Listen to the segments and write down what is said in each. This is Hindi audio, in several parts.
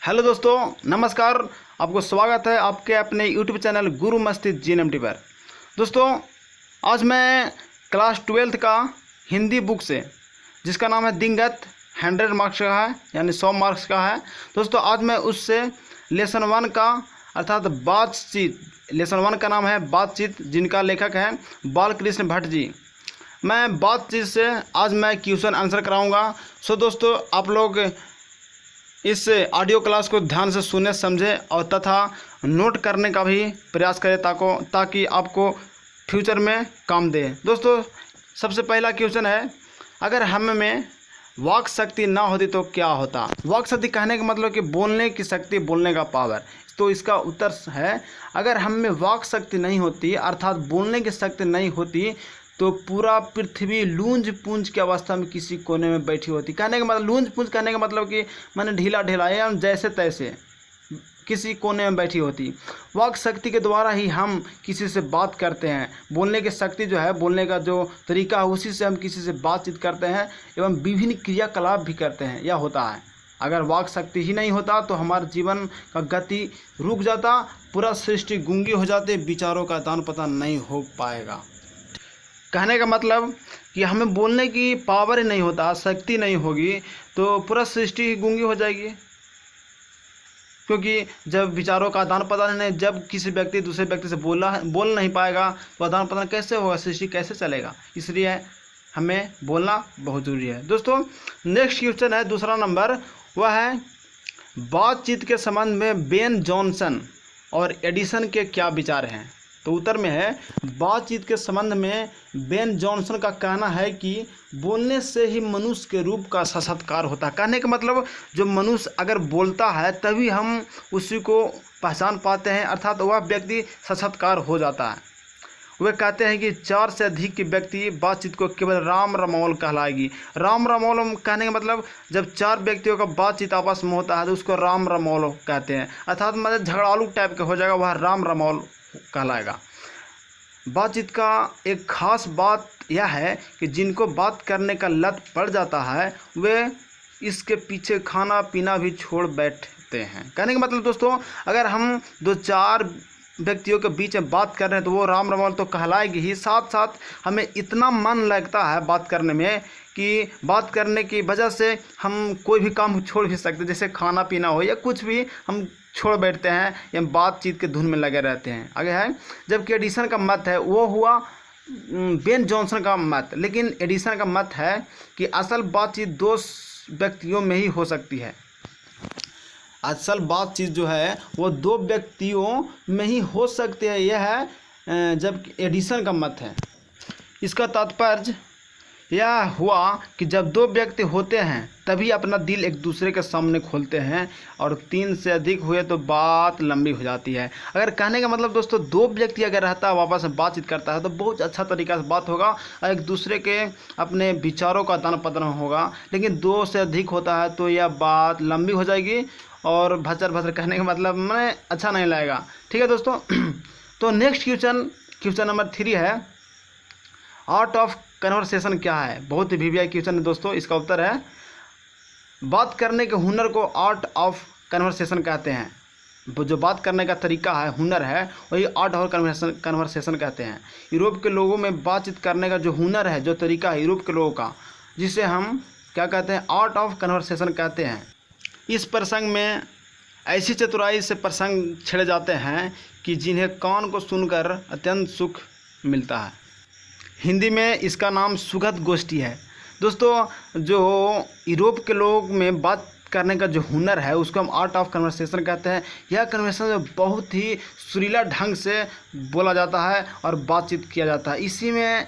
हेलो दोस्तों, नमस्कार। आपको स्वागत है आपके अपने यूट्यूब चैनल गुरु मस्ती जीएनएमटी पर। दोस्तों, आज मैं क्लास 12th का हिंदी बुक से, जिसका नाम है दिंगत, 100 मार्क्स का है, यानी 100 मार्क्स का है। दोस्तों, आज मैं उससे लेसन 1 का अर्थात बातचीत, लेसन 1 का नाम है बातचीत, जिनका लेखक है बालकृष्ण भट्ट जी। मैं बातचीत से आज मैं क्वेश्चन आंसर कराऊंगा। सो दोस्तों, आप लोग इस ऑडियो क्लास को ध्यान से सुने, समझें और तथा नोट करने का भी प्रयास करें ताकि आपको फ्यूचर में काम दे। दोस्तों, सबसे पहला क्वेश्चन है, अगर हम में वाक शक्ति ना होती तो क्या होता। वाक शक्ति कहने का मतलब कि बोलने की शक्ति, बोलने का पावर। तो इसका उत्तर है, अगर हम में वाक शक्ति नहीं होती अर्थात बोलने की शक्ति नहीं होती तो पूरा पृथ्वी लूंज पूंज की अवस्था में किसी कोने में बैठी होती। कहने का मतलब, लूंज पूंज कहने का मतलब कि मैंने ढीला ढीला या जैसे तैसे किसी कोने में बैठी होती। वाक शक्ति के द्वारा ही हम किसी से बात करते हैं। बोलने की शक्ति जो है, बोलने का जो तरीका है, उसी से हम किसी से बातचीत करते हैं एवं विभिन्न क्रियाकलाप भी करते हैं। यह होता है। अगर वाक शक्ति ही नहीं होता तो हमारे जीवन का गति रुक जाता, पूरा सृष्टि गूंगी हो जाती, विचारों का आदान प्रदान नहीं हो पाएगा। कहने का मतलब कि हमें बोलने की पावर ही नहीं होता, शक्ति नहीं होगी तो पूरा सृष्टि ही गूंगी हो जाएगी। क्योंकि जब विचारों का आदान प्रदान नहीं, जब किसी व्यक्ति दूसरे व्यक्ति से बोल नहीं पाएगा तो आदान प्रदान कैसे होगा, सृष्टि कैसे चलेगा। इसलिए हमें बोलना बहुत ज़रूरी है। दोस्तों, नेक्स्ट क्वेश्चन है दूसरा नंबर, वह है बातचीत के संबंध में बेन जॉनसन और एडिसन के क्या विचार हैं। तो उत्तर में है, बातचीत के संबंध में बेन जॉनसन का कहना है कि बोलने से ही मनुष्य के रूप का साक्षात्कार होता है। कहने का मतलब, जो मनुष्य अगर बोलता है तभी हम उसी को पहचान पाते हैं, अर्थात वह व्यक्ति साक्षात्कार हो जाता है। वे कहते हैं कि 4 से अधिक की व्यक्ति बातचीत को केवल राम रमौल कहलाएगी। राम रमौल कहने का मतलब, जब 4 व्यक्तियों का बातचीत आपस में होता है तो उसको राम रमौल कहते हैं, अर्थात मतलब झगड़ालू टाइप का हो जाएगा, वह राम रमौल कहलाएगा। बातचीत का एक खास बात यह है कि जिनको बात करने का लत पड़ जाता है वे इसके पीछे खाना पीना भी छोड़ बैठते हैं। कहने का मतलब दोस्तों, अगर हम 2-4 व्यक्तियों के बीच में बात कर रहे हैं तो वो राम रमौल तो कहलाएगी ही, साथ साथ हमें इतना मन लगता है बात करने में कि बात करने की वजह से हम कोई भी काम छोड़ भी सकते हैं, जैसे खाना पीना हो या कुछ भी हम छोड़ बैठते हैं या बातचीत के धुन में लगे रहते हैं। आगे है, जबकि एडिसन का मत है वो हुआ बेन जॉनसन का मत, लेकिन एडिसन का मत है कि असल बातचीत 2 व्यक्तियों में ही हो सकती है। असल बातचीत जो है वो 2 व्यक्तियों में ही हो सकती है, यह है जबकि एडिसन का मत है। इसका तात्पर्य यह हुआ कि जब 2 व्यक्ति होते हैं तभी अपना दिल एक दूसरे के सामने खोलते हैं, और 3 से अधिक हुए तो बात लंबी हो जाती है। अगर कहने का मतलब दोस्तों, 2 व्यक्ति अगर रहता है वापस में बातचीत करता है तो बहुत अच्छा तरीका से बात होगा और एक दूसरे के अपने विचारों का आदान प्रदान होगा। लेकिन 2 से अधिक होता है तो यह बात लंबी हो जाएगी और भचर भचर कहने का मतलब मैंने अच्छा नहीं लगेगा। ठीक है दोस्तों। तो नेक्स्ट क्वेश्चन नंबर 3 है, आर्ट ऑफ कन्वर्सेशन क्या है। बहुत ही वीवीआई क्वेश्चन है दोस्तों। इसका उत्तर है, बात करने के हुनर को आर्ट ऑफ कन्वर्सेशन कहते हैं। जो बात करने का तरीका है, हुनर है, वही आर्ट ऑफ कन्वर्सेशन कहते हैं। यूरोप के लोगों में बातचीत करने का जो हुनर है, जो तरीका है यूरोप के लोगों का, जिसे हम क्या कहते हैं, आर्ट ऑफ कन्वर्सेशन कहते हैं। इस प्रसंग में ऐसी चतुराई से प्रसंग छेड़े जाते हैं कि जिन्हें कान को सुनकर अत्यंत सुख मिलता है। हिंदी में इसका नाम सुखद गोष्ठी है। दोस्तों, जो यूरोप के लोग में बात करने का जो हुनर है उसको हम आर्ट ऑफ कन्वर्सेशन कहते हैं। यह कन्वर्सेशन बहुत ही सुरीला ढंग से बोला जाता है और बातचीत किया जाता है।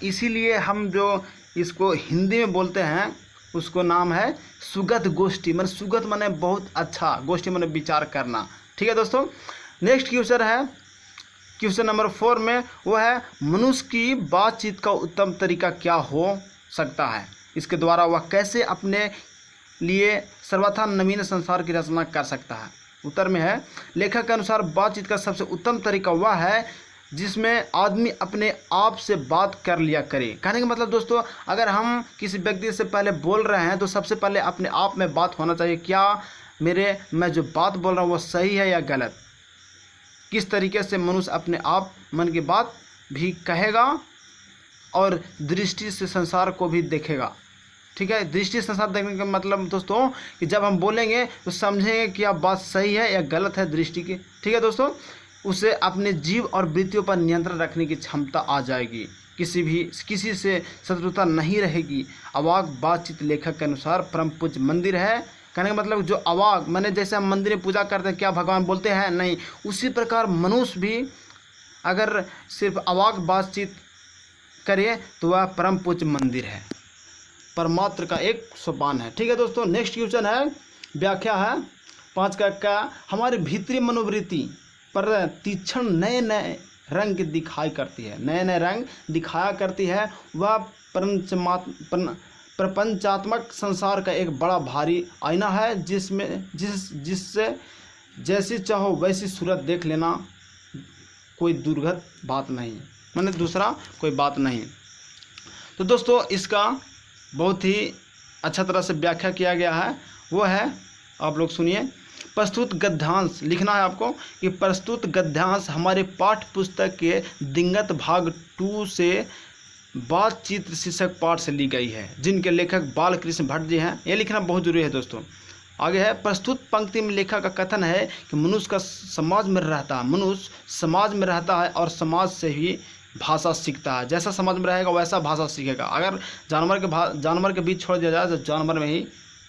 इसीलिए हम जो इसको हिंदी में बोलते हैं उसको नाम है सुगध गोष्ठी। मैंने सुगध माने बहुत अच्छा, गोष्ठी माने विचार करना। ठीक है दोस्तों। नेक्स्ट क्वेश्चन है, क्वेश्चन नंबर 4 में वह है, मनुष्य की बातचीत का उत्तम तरीका क्या हो सकता है। इसके द्वारा वह कैसे अपने लिए सर्वथा नवीन संसार की रचना कर सकता है। उत्तर में है, लेखक के अनुसार बातचीत का सबसे उत्तम तरीका वह है जिसमें आदमी अपने आप से बात कर लिया करे। कहने का मतलब दोस्तों, अगर हम किसी व्यक्ति से पहले बोल रहे हैं तो सबसे पहले अपने आप में बात होना चाहिए। क्या मैं जो बात बोल रहा हूँ वो सही है या गलत। किस तरीके से मनुष्य अपने आप मन की बात भी कहेगा और दृष्टि से संसार को भी देखेगा। ठीक है, दृष्टि से संसार देखने का मतलब दोस्तों कि जब हम बोलेंगे तो समझेंगे कि आप बात सही है या गलत है दृष्टि की। ठीक है दोस्तों, उसे अपने जीव और वृत्तियों पर नियंत्रण रखने की क्षमता आ जाएगी। किसी से शत्रुता नहीं रहेगी। अवाक बातचीत लेखक के अनुसार परम पूज्य मंदिर है। कहने का मतलब जो अवाक माने जैसे हम मंदिर में पूजा करते हैं क्या भगवान बोलते हैं? नहीं। उसी प्रकार मनुष्य भी अगर सिर्फ अवाक बातचीत करे तो वह परम पूज्य मंदिर है, परमात्र का एक सोपान है। ठीक है दोस्तों, नेक्स्ट क्वेश्चन है, व्याख्या है 5 का हमारी भीतरी मनोवृत्ति पर तीक्ष्ण नए नए रंग दिखाई करती है। नए नए रंग दिखाया करती है। वह प्रपंचात्मक संसार का एक बड़ा भारी आईना है जिससे जैसी चाहो वैसी सूरत देख लेना, कोई दुर्गत बात नहीं, माने दूसरा कोई बात नहीं। तो दोस्तों इसका बहुत ही अच्छा तरह से व्याख्या किया गया है, वो है, आप लोग सुनिए। प्रस्तुत गद्यांश लिखना है आपको कि प्रस्तुत गद्यांश हमारे पाठ्य पुस्तक के दिंगत भाग 2 से बातचीत शीर्षक पाठ से ली गई है, जिनके लेखक बालकृष्ण भट्ट जी हैं। ये लिखना बहुत जरूरी है दोस्तों। आगे है, प्रस्तुत पंक्ति में लेखक का कथन है कि मनुष्य समाज में रहता है और समाज से ही भाषा सीखता है। जैसा समाज में रहेगा वैसा भाषा सीखेगा। अगर जानवर के बीच छोड़ दिया जाए तो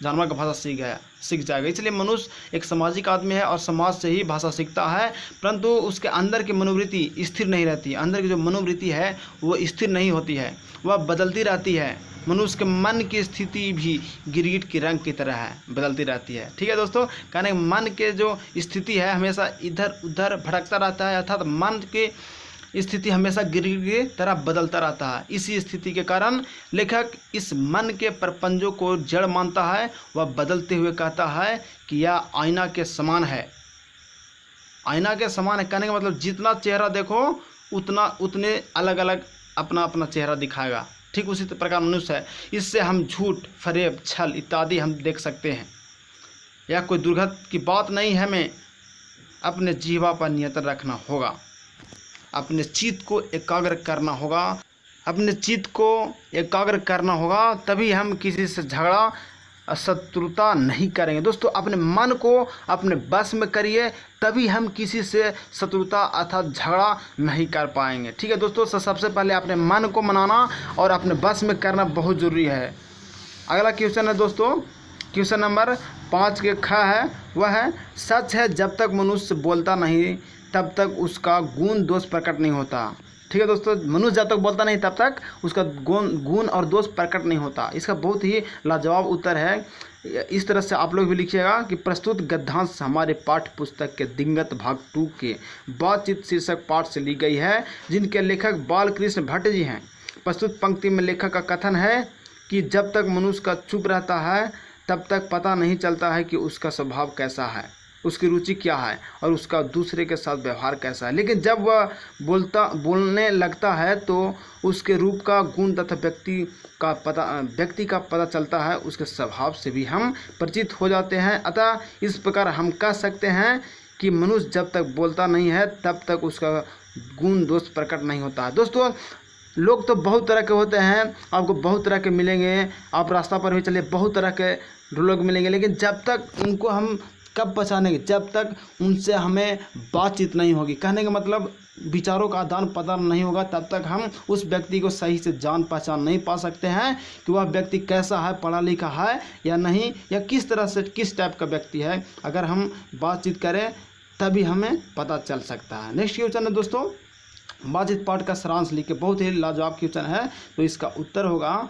जानवर का भाषा सीख जाएगा। इसलिए मनुष्य एक सामाजिक आदमी है और समाज से ही भाषा सीखता है, परंतु उसके अंदर की मनोवृत्ति स्थिर नहीं रहती। अंदर की जो मनोवृत्ति है वो स्थिर नहीं होती है, वह बदलती रहती है। मनुष्य के मन की स्थिति भी गिरगिट के रंग की तरह है, बदलती रहती है। ठीक है दोस्तों, कहने मन के जो स्थिति है हमेशा इधर उधर भटकता रहता है, अर्थात मन की स्थिति हमेशा गिरगिट की तरह बदलता रहता है। इसी स्थिति के कारण लेखक इस मन के प्रपंचों को जड़ मानता है। वह बदलते हुए कहता है कि यह आईना के समान है। आईना के समान है कहने का मतलब जितना चेहरा देखो उतने अलग अलग अपना अपना चेहरा दिखाएगा। ठीक उसी प्रकार मनुष्य है। इससे हम झूठ, फरेब, छल इत्यादि हम देख सकते हैं। यह कोई दुर्गत की बात नहीं है। हमें अपने जीवा पर नियंत्रण रखना होगा, अपने चित्त को एकाग्र करना होगा, तभी हम किसी से झगड़ा शत्रुता नहीं करेंगे। दोस्तों अपने मन को अपने बस में करिए, तभी हम किसी से शत्रुता अर्थात झगड़ा नहीं कर पाएंगे। ठीक है दोस्तों, सबसे पहले अपने मन को मनाना और अपने बस में करना बहुत ज़रूरी है। अगला क्वेश्चन है दोस्तों, क्वेश्चन नंबर 5 के ख है, वह है सच है जब तक मनुष्य बोलता नहीं तब तक उसका गुण दोष प्रकट नहीं होता। ठीक है दोस्तों, मनुष्य जब तक बोलता नहीं तब तक उसका गुण और दोष प्रकट नहीं होता। इसका बहुत ही लाजवाब उत्तर है। इस तरह से आप लोग भी लिखिएगा कि प्रस्तुत गद्यांश हमारे पाठ्य पुस्तक के दिंगत भाग 2 के बातचीत शीर्षक पाठ से ली गई है, जिनके लेखक बालकृष्ण भट्ट जी हैं। प्रस्तुत पंक्ति में लेखक का कथन है कि जब तक मनुष्य का चुप रहता है तब तक पता नहीं चलता है कि उसका स्वभाव कैसा है, उसकी रुचि क्या है और उसका दूसरे के साथ व्यवहार कैसा है। लेकिन जब वह बोलने लगता है तो उसके रूप का, गुण तथा व्यक्ति का पता चलता है। उसके स्वभाव से भी हम परिचित हो जाते हैं। अतः इस प्रकार हम कह सकते हैं कि मनुष्य जब तक बोलता नहीं है तब तक उसका गुण दोष प्रकट नहीं होता है। दोस्तों लोग तो बहुत तरह के होते हैं, आपको बहुत तरह के मिलेंगे, आप रास्ता पर भी चलिए बहुत तरह के लोग मिलेंगे, लेकिन जब तक उनको हम कब पहचानेंगे, जब तक उनसे हमें बातचीत नहीं होगी। कहने का मतलब विचारों का आदान प्रदान नहीं होगा, तब तक हम उस व्यक्ति को सही से जान पहचान नहीं पा सकते हैं कि वह व्यक्ति कैसा है, पढ़ा लिखा है या नहीं, या किस तरह से किस टाइप का व्यक्ति है। अगर हम बातचीत करें तभी हमें पता चल सकता है। नेक्स्ट क्वेश्चन है दोस्तों, बातचीत पाठ का सारांश लिखे, बहुत ही लाजवाब क्वेश्चन है। तो इसका उत्तर होगा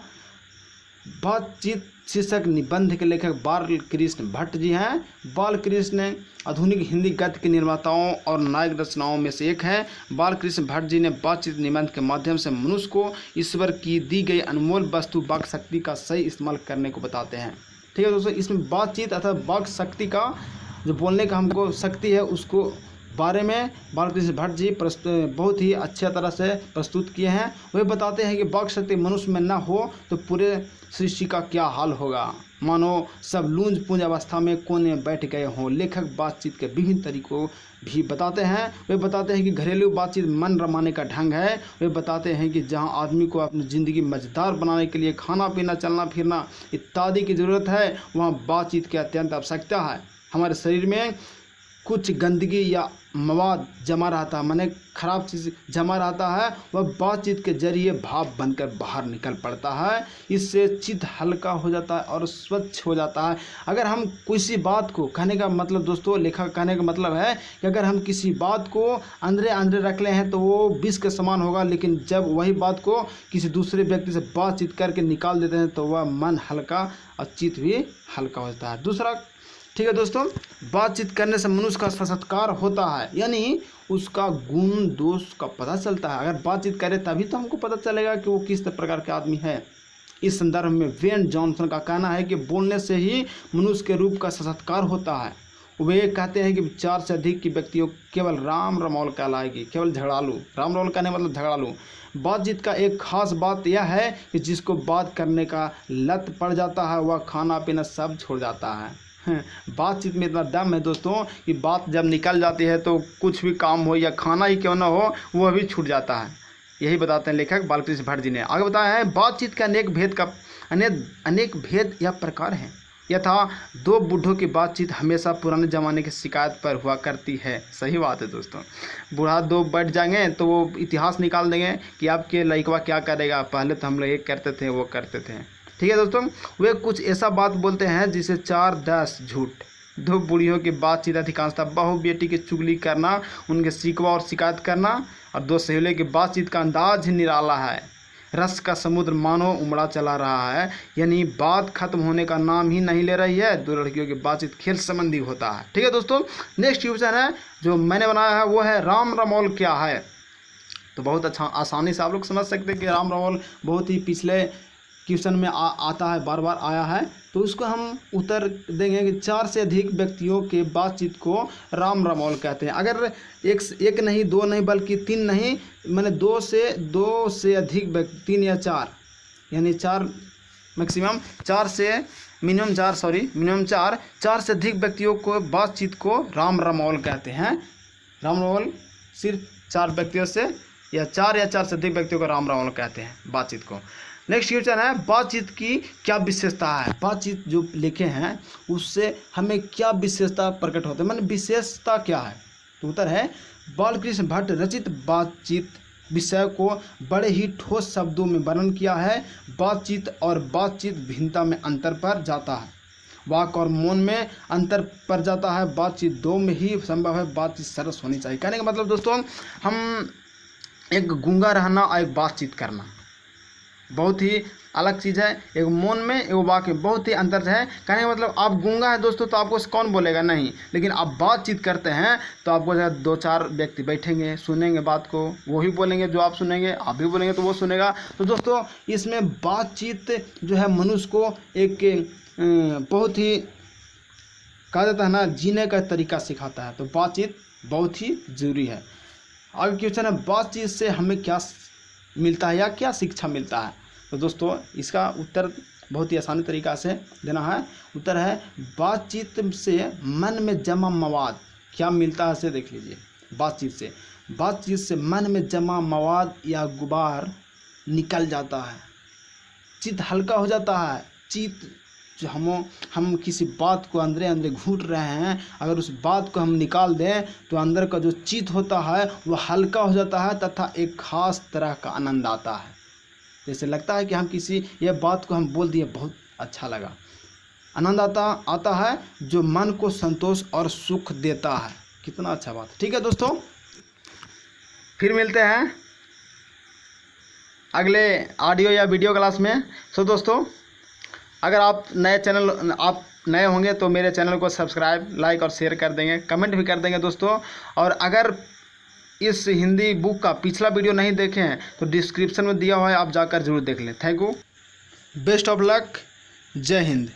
बातचीत शीर्षक निबंध के लेखक बालकृष्ण भट्ट जी हैं। बालकृष्ण आधुनिक हिंदी गद्य के निर्माताओं और नायक रचनाओं में से एक हैं। बालकृष्ण भट्ट जी ने बातचीत निबंध के माध्यम से मनुष्य को ईश्वर की दी गई अनमोल वस्तु वाक शक्ति का सही इस्तेमाल करने को बताते हैं। ठीक है दोस्तों, इसमें बातचीत अथवा वाक शक्ति का जो बोलने का हमको शक्ति है उसको बारे में बालकृष्ण भट्ट जी बहुत ही अच्छे तरह से प्रस्तुत किए हैं। वे बताते हैं कि वाक शक्ति मनुष्य में न हो तो पूरे सृष्टि का क्या हाल होगा, मानो सब लूंज पूंज अवस्था में कोने बैठ गए हों। लेखक बातचीत के विभिन्न तरीकों भी बताते हैं। वे बताते हैं कि घरेलू बातचीत मन रमाने का ढंग है। वे बताते हैं कि जहां आदमी को अपनी ज़िंदगी मज़ेदार बनाने के लिए खाना पीना, चलना फिरना इत्यादि की ज़रूरत है, वहाँ बातचीत की अत्यंत आवश्यकता है। हमारे शरीर में कुछ गंदगी या मवाद जमा रहता है, माने खराब चीज़ जमा रहता है, वह बातचीत के जरिए भाप बनकर बाहर निकल पड़ता है। इससे चित्त हल्का हो जाता है और स्वच्छ हो जाता है। अगर हम किसी बात को, कहने का मतलब दोस्तों, लेखक कहने का मतलब है कि अगर हम किसी बात को अंदरे अंदरे रख ले हैं तो वो विष के समान होगा, लेकिन जब वही बात को किसी दूसरे व्यक्ति से बातचीत करके निकाल देते हैं तो वह मन हल्का और चित्त भी हल्का हो जाता है। दूसरा, ठीक है दोस्तों, बातचीत करने से मनुष्य का साक्षात्कार होता है, यानी उसका गुण दोष का पता चलता है। अगर बातचीत करे तभी तो हमको पता चलेगा कि वो किस प्रकार के आदमी है। इस संदर्भ में वेन जॉनसन का कहना है कि बोलने से ही मनुष्य के रूप का साक्षात्कार होता है। वे कहते हैं कि 4 से अधिक की व्यक्तियों केवल राम रमौल कहलाएगी, केवल झगड़ालू। राम रमौल कहने मतलब झगड़ालू। बातचीत का एक खास बात यह है कि जिसको बात करने का लत पड़ जाता है वह खाना पीना सब छोड़ जाता है। बातचीत में इतना दम है दोस्तों कि बात जब निकल जाती है तो कुछ भी काम हो या खाना ही क्यों ना हो वह भी छूट जाता है। यही बताते हैं लेखक बालकृष्ण भट्ट जी ने। आगे बताया है, बातचीत के अनेक भेद या प्रकार हैं। यथा 2 बूढ़ों की बातचीत हमेशा पुराने ज़माने की शिकायत पर हुआ करती है। सही बात है दोस्तों, बूढ़ा 2 बैठ जाएंगे तो वो इतिहास निकाल देंगे कि आपके लड़का क्या करेगा, पहले तो हम लोग ये करते थे वो करते थे। ठीक है दोस्तों, वे कुछ ऐसा बात बोलते हैं जिसे 4-10 झूठ। 2 बूढ़ियों की बातचीत अधिकांशतः बहू बेटी की चुगली करना, उनके शिकवा और शिकायत करना, और 2 सहेलियों की बातचीत का अंदाज ही निराला है। रस का समुद्र मानो उमड़ा चला रहा है, यानी बात खत्म होने का नाम ही नहीं ले रही है। 2 लड़कियों की बातचीत खेल संबंधी होता है। ठीक है दोस्तों, नेक्स्ट क्वेश्चन है जो मैंने बनाया है वो है राम रमौल क्या है। तो बहुत अच्छा आसानी से आप लोग समझ सकते हैं कि राम रमौल बहुत ही पिछले क्वेश्चन में आता है, बार बार आया है। तो उसको हम उत्तर देंगे कि 4 से अधिक व्यक्तियों के बातचीत को राम रमौल कहते हैं। अगर एक नहीं, 2 नहीं, बल्कि 3 नहीं, मैंने 2 से अधिक व्यक्ति, 3 या 4, यानी 4 मैक्सिमम, 4 से मिनिमम 4 से अधिक व्यक्तियों को बातचीत को राम रमौल कहते हैं। राम रमौल सिर्फ 4 व्यक्तियों से या 4 से अधिक व्यक्तियों को राम रमौल कहते हैं बातचीत को। नेक्स्ट क्वेश्चन है, बातचीत की क्या विशेषता है। बातचीत जो लिखे हैं उससे हमें क्या विशेषता प्रकट होता है, माने विशेषता क्या है। तो उत्तर है, बालकृष्ण भट्ट रचित बातचीत विषय को बड़े ही ठोस शब्दों में वर्णन किया है। बातचीत और बातचीत भिन्नता में अंतर पर जाता है, वाक और मौन में अंतर पर जाता है। बातचीत 2 में ही संभव है, बातचीत सरस होनी चाहिए। कहने का मतलब दोस्तों, हम एक गूंगा रहना और एक बातचीत करना बहुत ही अलग चीज़ है। एक मौन में एक वाक में बहुत ही अंतर है। कहने का मतलब, आप गूंगा है दोस्तों तो आपको कौन बोलेगा, नहीं, लेकिन आप बातचीत करते हैं तो आपको 2-4 व्यक्ति बैठेंगे, सुनेंगे बात को, वो ही बोलेंगे जो आप सुनेंगे, आप भी बोलेंगे तो वो सुनेगा। तो दोस्तों इसमें बातचीत जो है मनुष्य को एक बहुत ही कहा जाता है ना, जीने का तरीका सिखाता है। तो बातचीत बहुत ही ज़रूरी है। आगे क्वेश्चन है, बातचीत से हमें क्या मिलता है या क्या शिक्षा मिलता है। तो दोस्तों इसका उत्तर बहुत ही आसानी तरीका से देना है। उत्तर है, बातचीत से मन में जमा मवाद क्या मिलता है से देख लीजिए। बातचीत से मन में जमा मवाद या गुबार निकल जाता है, चित्त हल्का हो जाता है। चित्त जो हम किसी बात को अंदर अंदर घूट रहे हैं, अगर उस बात को हम निकाल दें तो अंदर का जो चित्त होता है वह हल्का हो जाता है तथा एक खास तरह का आनंद आता है। जैसे लगता है कि हम किसी ये बात को हम बोल दिए, बहुत अच्छा लगा, आनंद आता है जो मन को संतोष और सुख देता है। कितना अच्छा बात। ठीक है दोस्तों, फिर मिलते हैं अगले ऑडियो या वीडियो क्लास में। सो दोस्तों, अगर आप नए होंगे तो मेरे चैनल को सब्सक्राइब, लाइक और शेयर कर देंगे, कमेंट भी कर देंगे दोस्तों। और अगर इस हिंदी बुक का पिछला वीडियो नहीं देखे हैं तो डिस्क्रिप्शन में दिया हुआ है, आप जाकर जरूर देख लें। Thank you, best of luck, जय हिंद।